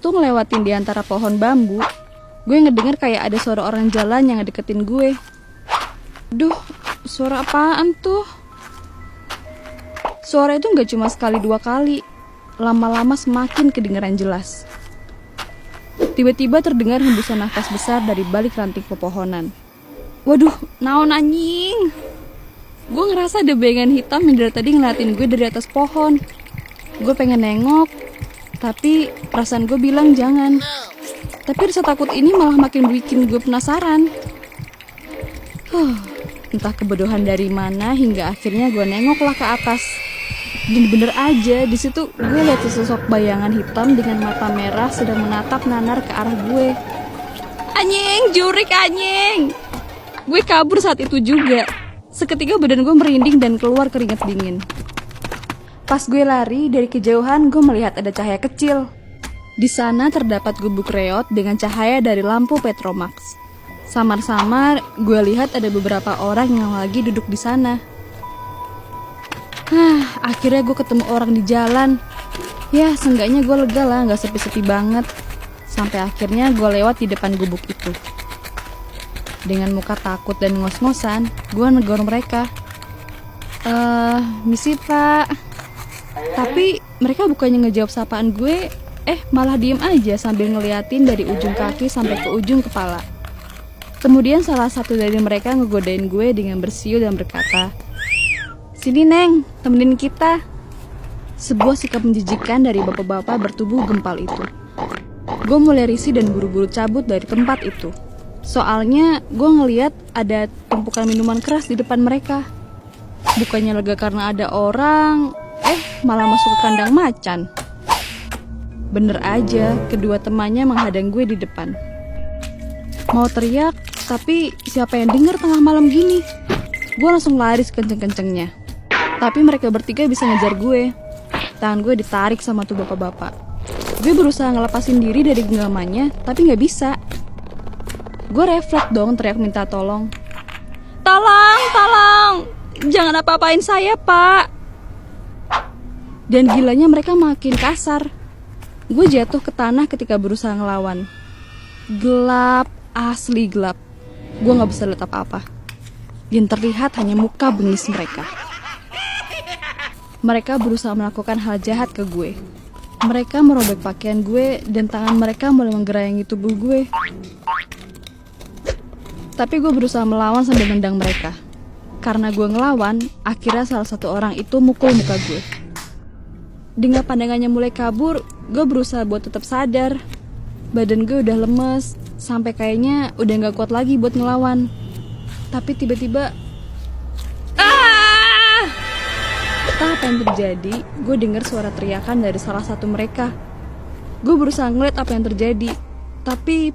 tuh ngelewatin di antara pohon bambu, gue ngedenger kayak ada suara orang jalan yang ngedeketin gue. Duh, suara apaan tuh? Suara itu gak cuma sekali dua kali, lama-lama semakin kedengeran jelas. Tiba-tiba terdengar hembusan nafas besar dari balik ranting pepohonan. Waduh, naon anjing? Gue ngerasa ada bayangan hitam yang dari tadi ngeliatin gue dari atas pohon. Gue pengen nengok, tapi perasaan gue bilang jangan. Tapi rasa takut ini malah makin bikin gue penasaran. Entah kebodohan dari mana hingga akhirnya gue nengoklah ke atas. Dan bener aja, di situ gue lihat sesosok bayangan hitam dengan mata merah sedang menatap nanar ke arah gue. Anjing, jurik anjing! Gue kabur saat itu juga. Seketika badan gue merinding dan keluar keringat dingin. Pas gue lari, dari kejauhan gue melihat ada cahaya kecil. Di sana terdapat gubuk reot dengan cahaya dari lampu Petromax. Samar-samar gue lihat ada beberapa orang yang lagi duduk di sana. Akhirnya gue ketemu orang di jalan. Ya, seenggaknya gue lega lah, gak sepi-sepi banget. Sampai akhirnya gue lewat di depan gubuk itu. Dengan muka takut dan ngos-ngosan, gue negor mereka. Misi pak. Tapi mereka bukannya ngejawab sapaan gue, malah diem aja sambil ngeliatin dari ujung kaki sampai ke ujung kepala. Kemudian salah satu dari mereka ngegodain gue dengan bersiul dan berkata, "Sini Neng, temenin kita." Sebuah sikap menjijikan dari bapak-bapak bertubuh gempal itu. Gue mulai risih dan buru-buru cabut dari tempat itu. Soalnya gue ngeliat ada tumpukan minuman keras di depan mereka. Bukannya lega karena ada orang, malah masuk ke kandang macan. Bener aja, kedua temannya menghadang gue di depan. Mau teriak, tapi siapa yang denger tengah malam gini? Gue langsung lari sekenceng-kencengnya. Tapi mereka bertiga bisa ngejar gue. Tangan gue ditarik sama tuh bapak-bapak. Gue berusaha ngelepasin diri dari genggamannya, tapi gak bisa. Gue refleks dong teriak minta tolong. "Tolong, tolong! Jangan apa-apain saya, Pak!" Dan gilanya mereka makin kasar. Gue jatuh ke tanah ketika berusaha ngelawan. Gelap, asli gelap. Gue gak bisa lihat apa-apa. Yang terlihat hanya muka bengis mereka. Mereka berusaha melakukan hal jahat ke gue. Mereka merobek pakaian gue dan tangan mereka mulai menggerayangi tubuh gue. Tapi gue berusaha melawan sambil nendang mereka. Karena gue ngelawan, akhirnya salah satu orang itu mukul muka gue. Dengan pandangannya mulai kabur, gue berusaha buat tetap sadar. Badan gue udah lemes, sampai kayaknya udah gak kuat lagi buat ngelawan. Tapi tiba-tiba entah apa yang terjadi, gue dengar suara teriakan dari salah satu mereka. Gue berusaha ngeliat apa yang terjadi, tapi